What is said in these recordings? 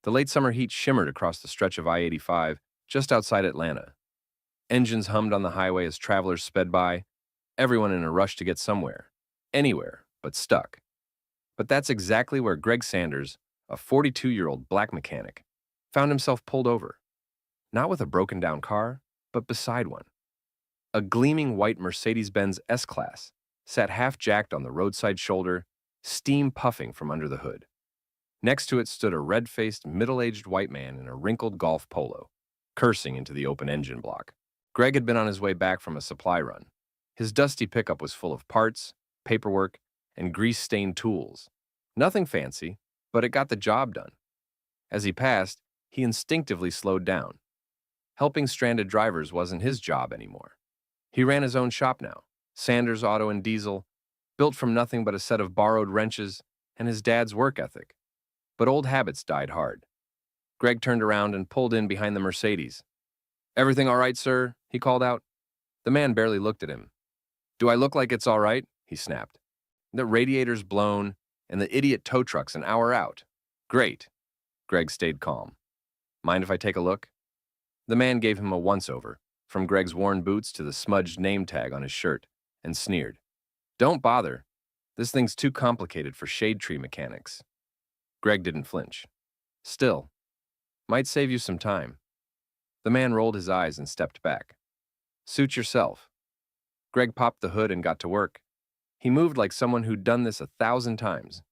The late summer heat shimmered across the stretch of I-85 just outside Atlanta. Engines hummed on the highway as travelers sped by, everyone in a rush to get somewhere, anywhere, but stuck. But that's exactly where Greg Sanders, a 42-year-old black mechanic, found himself pulled over, not with a broken down car, but beside one. A gleaming white Mercedes-Benz S-Class sat half-jacked on the roadside shoulder, steam puffing from under the hood. Next to it stood a red-faced, middle-aged white man in a wrinkled golf polo, cursing into the open engine block. Greg had been on his way back from a supply run. His dusty pickup was full of parts, paperwork, and grease-stained tools. Nothing fancy, but it got the job done. As he passed, he instinctively slowed down. Helping stranded drivers wasn't his job anymore. He ran his own shop now, Sanders Auto and Diesel, built from nothing but a set of borrowed wrenches and his dad's work ethic. But old habits died hard. Greg turned around and pulled in behind the Mercedes. "Everything all right, sir?" he called out. The man barely looked at him. "Do I look like it's all right?" he snapped. "The radiator's blown, and the idiot tow truck's an hour out." "Great." Greg stayed calm. "Mind if I take a look?" The man gave him a once-over, from Greg's worn boots to the smudged name tag on his shirt, and sneered. "Don't bother. This thing's too complicated for shade tree mechanics." Greg didn't flinch. "Still, might save you some time." The man rolled his eyes and stepped back. "Suit yourself." Greg popped the hood and got to work. He moved like someone who'd done this 1,000 times.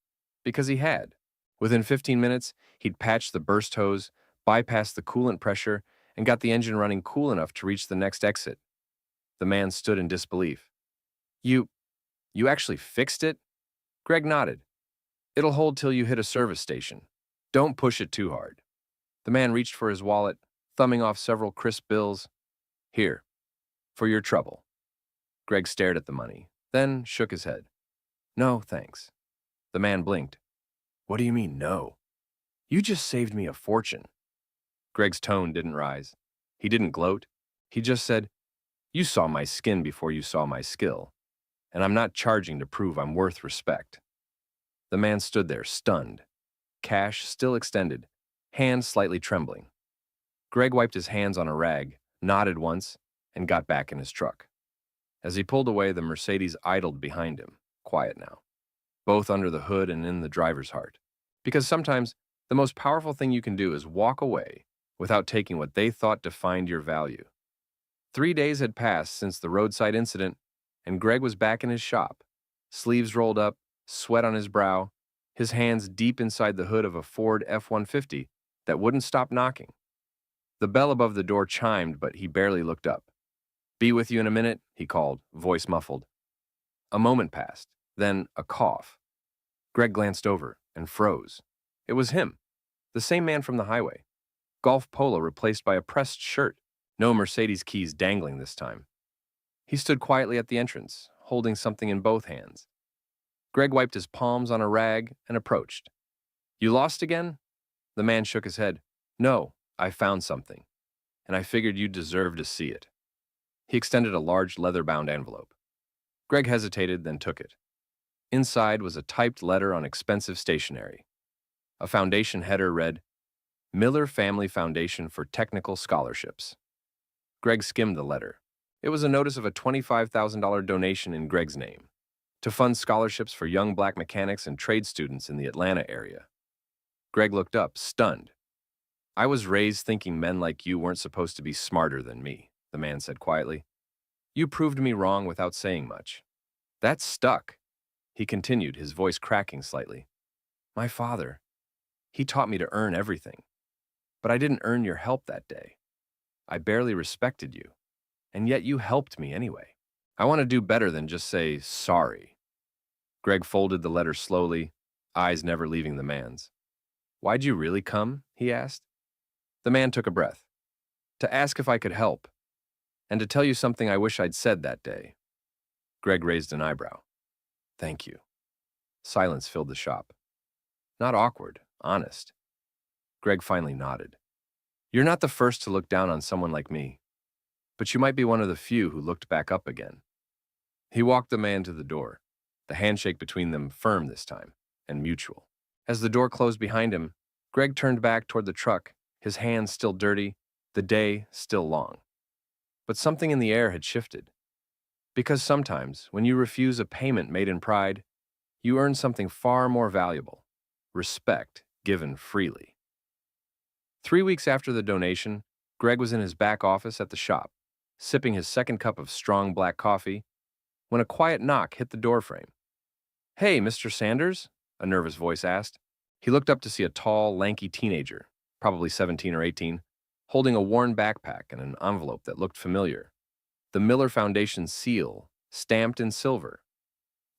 Because he had. Within 15 minutes, he'd patched the burst hose, bypassed the coolant pressure, and got the engine running cool enough to reach the next exit. The man stood in disbelief. You actually fixed it?" Greg nodded. "It'll hold till you hit a service station. Don't push it too hard." The man reached for his wallet, thumbing off several crisp bills. "Here, for your trouble." Greg stared at the money, then shook his head. "No, thanks." The man blinked. "What do you mean, no? You just saved me a fortune." Greg's tone didn't rise. He didn't gloat. He just said, "You saw my skin before you saw my skill, and I'm not charging to prove I'm worth respect." The man stood there, stunned, cash still extended, hands slightly trembling. Greg wiped his hands on a rag, nodded once, and got back in his truck. As he pulled away, the Mercedes idled behind him, quiet now, both under the hood and in the driver's heart. Because sometimes the most powerful thing you can do is walk away without taking what they thought defined your value. 3 days had passed since the roadside incident, and Greg was back in his shop, sleeves rolled up, sweat on his brow, his hands deep inside the hood of a Ford F-150 that wouldn't stop knocking. The bell above the door chimed, but he barely looked up. "Be with you in a minute," he called, voice muffled. A moment passed, then a cough. Greg glanced over and froze. It was him, the same man from the highway. Golf polo replaced by a pressed shirt, no Mercedes keys dangling this time. He stood quietly at the entrance, holding something in both hands. Greg wiped his palms on a rag and approached. "You lost again?" The man shook his head. "No, I found something, and I figured you deserved to see it." He extended a large leather-bound envelope. Greg hesitated, then took it. Inside was a typed letter on expensive stationery. A foundation header read, "Miller Family Foundation for Technical Scholarships." Greg skimmed the letter. It was a notice of a $25,000 donation in Greg's name to fund scholarships for young black mechanics and trade students in the Atlanta area. Greg looked up, stunned. "I was raised thinking men like you weren't supposed to be smarter than me," the man said quietly. "You proved me wrong without saying much." "That stuck," he continued, his voice cracking slightly. "My father, he taught me to earn everything. But I didn't earn your help that day. I barely respected you, and yet you helped me anyway. I want to do better than just say sorry." Greg folded the letter slowly, eyes never leaving the man's. "Why'd you really come?" he asked. The man took a breath. "To ask if I could help, and to tell you something I wish I'd said that day." Greg raised an eyebrow. "Thank you." Silence filled the shop. Not awkward, honest. Greg finally nodded. "You're not the first to look down on someone like me, but you might be one of the few who looked back up again." He walked the man to the door, the handshake between them firm this time, and mutual. As the door closed behind him, Greg turned back toward the truck, his hands still dirty, the day still long. But something in the air had shifted. Because sometimes, when you refuse a payment made in pride, you earn something far more valuable: respect given freely. 3 weeks after the donation, Greg was in his back office at the shop, sipping his second cup of strong black coffee, when a quiet knock hit the doorframe. "Hey, Mr. Sanders?" a nervous voice asked. He looked up to see a tall, lanky teenager, probably 17 or 18, holding a worn backpack and an envelope that looked familiar. The Miller Foundation seal, stamped in silver.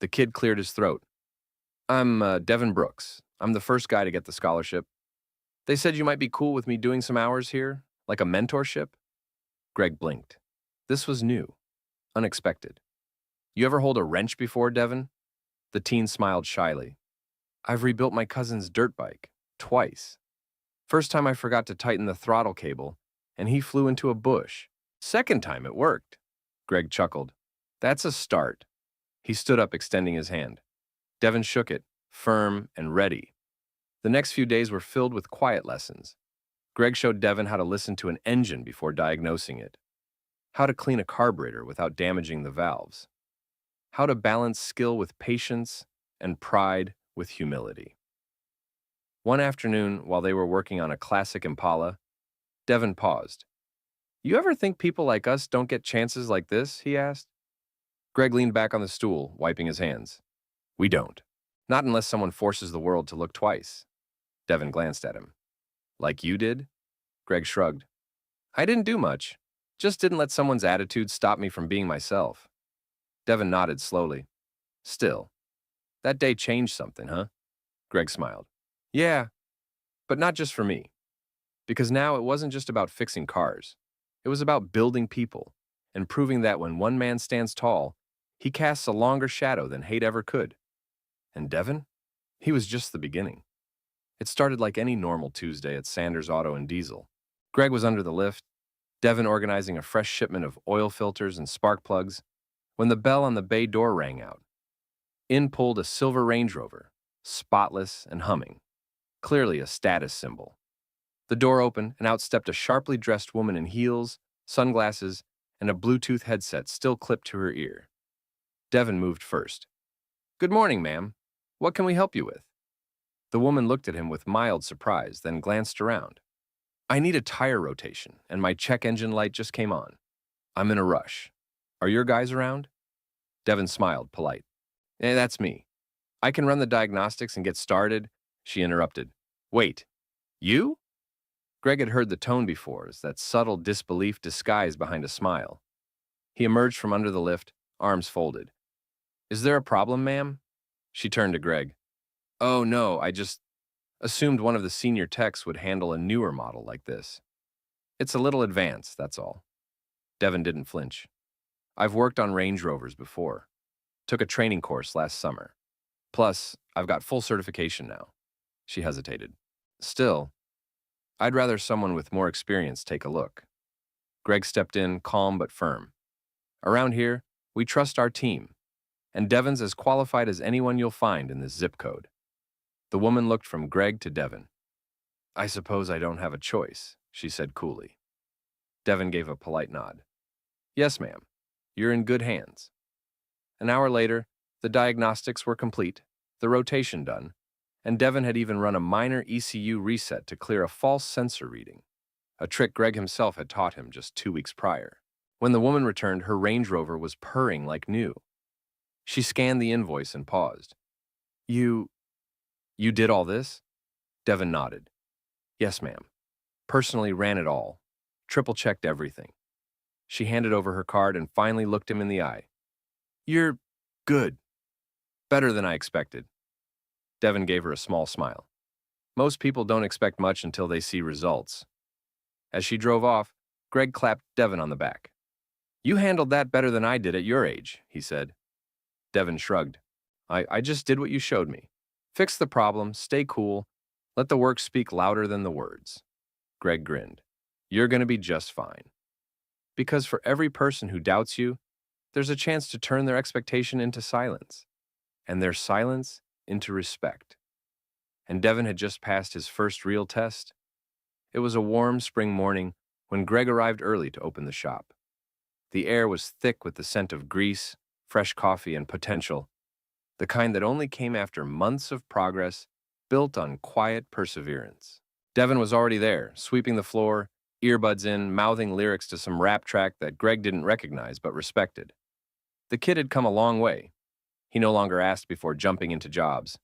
The kid cleared his throat. "I'm Devin Brooks. I'm the first guy to get the scholarship. They said you might be cool with me doing some hours here, like a mentorship." Greg blinked. This was new, unexpected. "You ever hold a wrench before, Devin?" The teen smiled shyly. "I've rebuilt my cousin's dirt bike, twice. First time I forgot to tighten the throttle cable, and he flew into a bush. Second time it worked." Greg chuckled. "That's a start." He stood up, extending his hand. Devin shook it, firm and ready. The next few days were filled with quiet lessons. Greg showed Devin how to listen to an engine before diagnosing it, how to clean a carburetor without damaging the valves, how to balance skill with patience and pride with humility. One afternoon, while they were working on a classic Impala, Devin paused. "You ever think people like us don't get chances like this?" he asked. Greg leaned back on the stool, wiping his hands. "We don't. Not unless someone forces the world to look twice." Devin glanced at him. "Like you did?" Greg shrugged. "I didn't do much. Just didn't let someone's attitude stop me from being myself." Devin nodded slowly. "Still, that day changed something, huh?" Greg smiled. "Yeah, but not just for me. Because now it wasn't just about fixing cars. It was about building people and proving that when one man stands tall, he casts a longer shadow than hate ever could. And Devin? He was just the beginning." It started like any normal Tuesday at Sanders Auto and Diesel. Greg was under the lift, Devin organizing a fresh shipment of oil filters and spark plugs, when the bell on the bay door rang out. In pulled a silver Range Rover, spotless and humming, clearly a status symbol. The door opened, and out stepped a sharply dressed woman in heels, sunglasses, and a Bluetooth headset still clipped to her ear. Devin moved first. "Good morning, ma'am. What can we help you with?" The woman looked at him with mild surprise, then glanced around. "I need a tire rotation, and my check engine light just came on. I'm in a rush. Are your guys around?" Devin smiled, polite. That's me. I can run the diagnostics and get started." She interrupted. "Wait, you?" Greg had heard the tone before, as that subtle disbelief disguised behind a smile. He emerged from under the lift, arms folded. "Is there a problem, ma'am?" She turned to Greg. "Oh, no, I just assumed one of the senior techs would handle a newer model like this. It's a little advanced, that's all." Devin didn't flinch. "I've worked on Range Rovers before. Took a training course last summer. Plus, I've got full certification now." She hesitated. "Still, I'd rather someone with more experience take a look." Greg stepped in, calm but firm. "Around here, we trust our team, and Devin's as qualified as anyone you'll find in this zip code." The woman looked from Greg to Devin. "I suppose I don't have a choice," she said coolly. Devin gave a polite nod. "Yes, ma'am. You're in good hands." An hour later, the diagnostics were complete, the rotation done, and Devin had even run a minor ECU reset to clear a false sensor reading, a trick Greg himself had taught him just 2 weeks prior. When the woman returned, her Range Rover was purring like new. She scanned the invoice and paused. You did all this?" Devin nodded. "Yes, ma'am. Personally ran it all. Triple-checked everything." She handed over her card and finally looked him in the eye. "You're good. Better than I expected." Devin gave her a small smile. Most people don't expect much until they see results. As she drove off, Greg clapped Devin on the back. "You handled that better than I did at your age," he said. Devin shrugged. I just did what you showed me. Fix the problem, stay cool, let the work speak louder than the words." Greg grinned. "You're going to be just fine. Because for every person who doubts you, there's a chance to turn their expectation into silence, and their silence into respect. and Devin had just passed his first real test. It was a warm spring morning when Greg arrived early to open the shop. The air was thick with the scent of grease, fresh coffee, and potential, the kind that only came after months of progress built on quiet perseverance. Devin was already there, sweeping the floor, earbuds in, mouthing lyrics to some rap track that Greg didn't recognize but respected. The kid had come a long way. He no longer asked before jumping into jobs.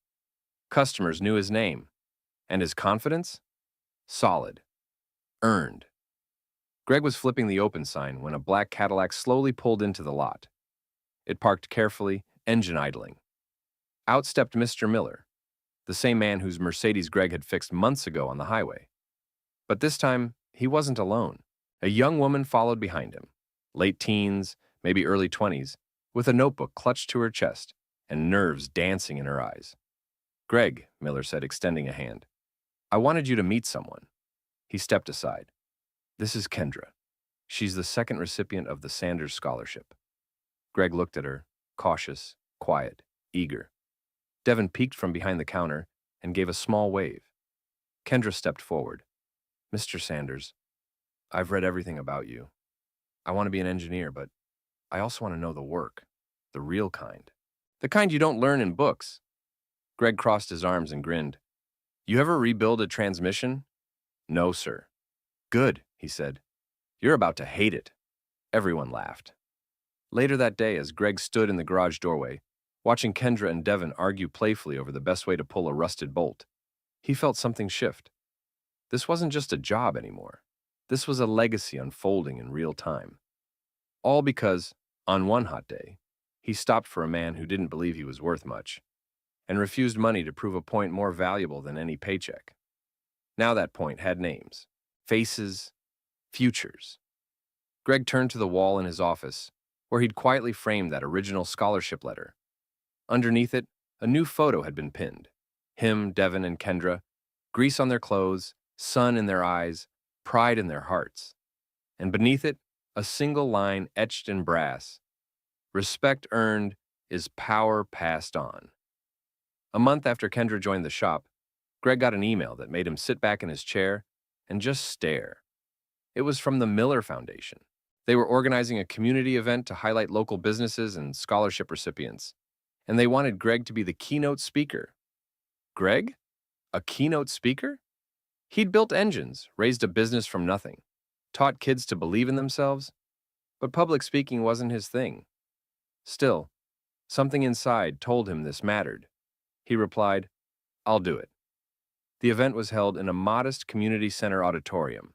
Customers knew his name. And his confidence? Solid. Earned. Greg was flipping the open sign when a black Cadillac slowly pulled into the lot. It parked carefully, engine idling. Out stepped Mr. Miller, the same man whose Mercedes Greg had fixed months ago on the highway. But this time, he wasn't alone. A young woman followed behind him, late teens, maybe early 20s, with a notebook clutched to her chest and nerves dancing in her eyes. "Greg," Miller said, extending a hand, "I wanted you to meet someone." He stepped aside. "This is Kendra. She's the second recipient of the Sanders Scholarship." Greg looked at her, cautious, quiet, eager. Devin peeked from behind the counter and gave a small wave. Kendra stepped forward. "Mr. Sanders, I've read everything about you. I want to be an engineer, but I also want to know the work, the real kind. The kind you don't learn in books." Greg crossed his arms and grinned. "You ever rebuild a transmission?" "No, sir." "Good," he said. "You're about to hate it." Everyone laughed. Later that day, as Greg stood in the garage doorway, watching Kendra and Devin argue playfully over the best way to pull a rusted bolt, he felt something shift. This wasn't just a job anymore. This was a legacy unfolding in real time. All because, on one hot day, he stopped for a man who didn't believe he was worth much, and refused money to prove a point more valuable than any paycheck. Now that point had names, faces, futures. Greg turned to the wall in his office, where he'd quietly framed that original scholarship letter. Underneath it, a new photo had been pinned. Him, Devin, and Kendra, grease on their clothes, sun in their eyes, pride in their hearts. And beneath it, a single line etched in brass: "Respect earned is power passed on." A month after Kendra joined the shop, Greg got an email that made him sit back in his chair and just stare. It was from the Miller Foundation. They were organizing a community event to highlight local businesses and scholarship recipients, and they wanted Greg to be the keynote speaker. Greg? A keynote speaker? He'd built engines, raised a business from nothing, taught kids to believe in themselves, but public speaking wasn't his thing. Still, something inside told him this mattered. He replied, "I'll do it." The event was held in a modest community center auditorium,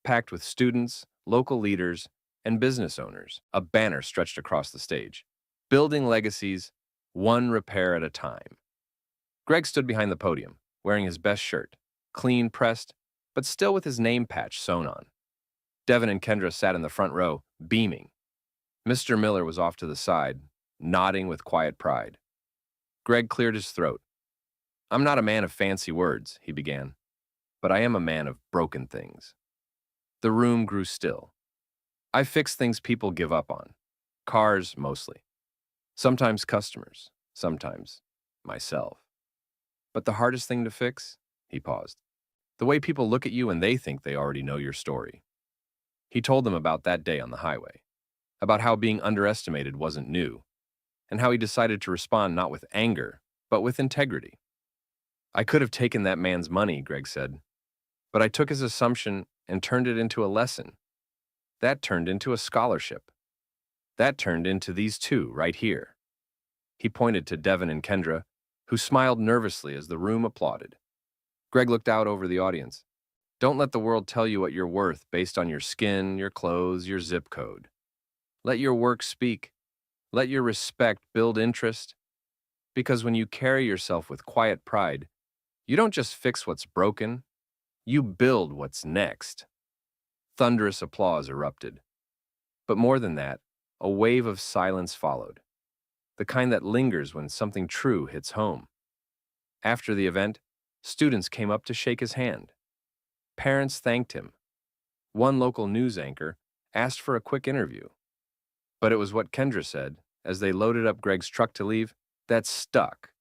packed with students, local leaders, and business owners. A banner stretched across the stage: "Building legacies, one repair at a time." Greg stood behind the podium, wearing his best shirt, clean pressed, but still with his name patch sewn on. Devin and Kendra sat in the front row, beaming. Mr. Miller was off to the side, nodding with quiet pride. Greg cleared his throat. "I'm not a man of fancy words," he began, "but I am a man of broken things." The room grew still. "I fix things people give up on. Cars, mostly. Sometimes customers, sometimes myself. But the hardest thing to fix," he paused, "the way people look at you and they think they already know your story." He told them about that day on the highway, about how being underestimated wasn't new, and how he decided to respond not with anger, but with integrity. "I could have taken that man's money," Greg said, "but I took his assumption and turned it into a lesson. That turned into a scholarship. That turned into these two right here." He pointed to Devin and Kendra, who smiled nervously as the room applauded. Greg looked out over the audience. "Don't let the world tell you what you're worth based on your skin, your clothes, your zip code. Let your work speak. Let your respect build interest. Because when you carry yourself with quiet pride, you don't just fix what's broken, you build what's next." Thunderous applause erupted. But more than that, a wave of silence followed, the kind that lingers when something true hits home. After the event, students came up to shake his hand. Parents thanked him. One local news anchor asked for a quick interview. But it was what Kendra said, as they loaded up Greg's truck to leave, that stuck.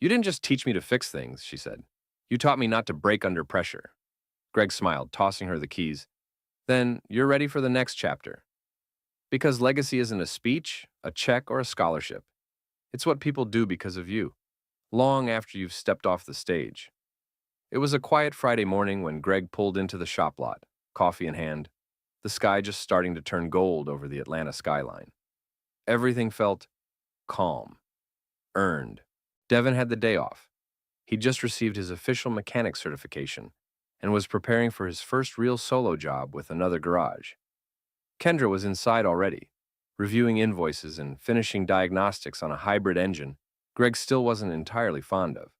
"You didn't just teach me to fix things," she said. You taught me not to break under pressure. Greg smiled, tossing her the keys. Then you're ready for the next chapter. Because legacy isn't a speech, a check, or a scholarship. It's what people do because of you, long after you've stepped off the stage. It was a quiet Friday morning when Greg pulled into the shop lot, coffee in hand, the sky just starting to turn gold over the Atlanta skyline. Everything felt calm, earned. Devin had the day off. He'd just received his official mechanic certification and was preparing for his first real solo job with another garage. Kendra was inside already, reviewing invoices and finishing diagnostics on a hybrid engine Greg still wasn't entirely fond of.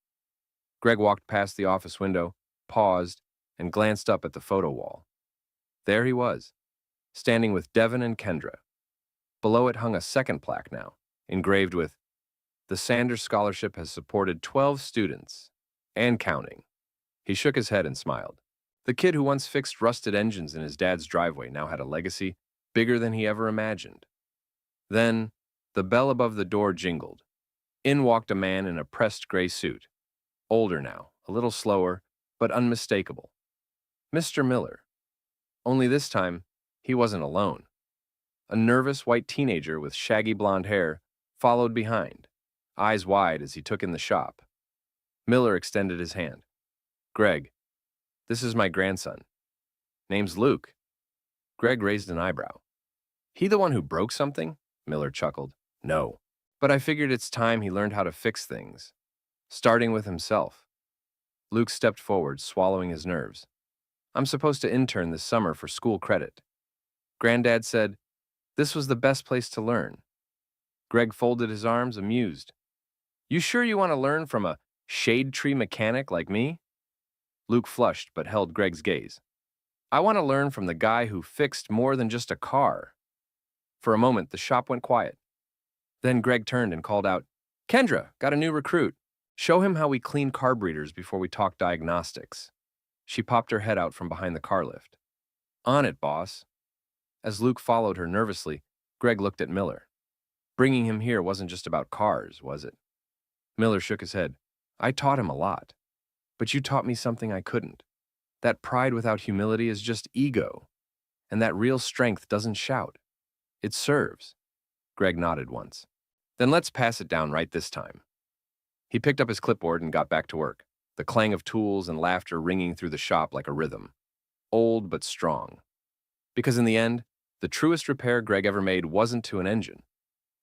Greg walked past the office window, paused, and glanced up at the photo wall. There he was, standing with Devin and Kendra. Below it hung a second plaque now, engraved with, "The Sanders Scholarship has supported 12 students, and counting." He shook his head and smiled. The kid who once fixed rusted engines in his dad's driveway now had a legacy bigger than he ever imagined. Then, the bell above the door jingled. In walked a man in a pressed gray suit. Older now, a little slower, but unmistakable. Mr. Miller. Only this time, he wasn't alone. A nervous white teenager with shaggy blonde hair followed behind, eyes wide as he took in the shop. Miller extended his hand. "Greg, this is my grandson. Name's Luke." Greg raised an eyebrow. "He the one who broke something?" Miller chuckled. "No. But I figured it's time he learned how to fix things, starting with himself." Luke stepped forward, swallowing his nerves. "I'm supposed to intern this summer for school credit. Granddad said this was the best place to learn." Greg folded his arms, amused. "You sure you want to learn from a shade tree mechanic like me?" Luke flushed but held Greg's gaze. "I want to learn from the guy who fixed more than just a car." For a moment, the shop went quiet. Then Greg turned and called out, "Kendra, got a new recruit. Show him how we clean carburetors before we talk diagnostics." She popped her head out from behind the car lift. "On it, boss." As Luke followed her nervously, Greg looked at Miller. Bringing him here wasn't just about cars, was it? Miller shook his head. "I taught him a lot. But you taught me something I couldn't. That pride without humility is just ego. And that real strength doesn't shout. It serves." Greg nodded once. "Then let's pass it down right this time." He picked up his clipboard and got back to work, the clang of tools and laughter ringing through the shop like a rhythm. Old but strong. Because in the end, the truest repair Greg ever made wasn't to an engine,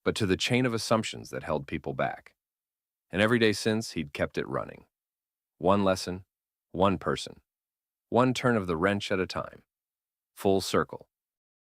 but to the chain of assumptions that held people back. And every day since, he'd kept it running. One lesson, one person, one turn of the wrench at a time. Full circle.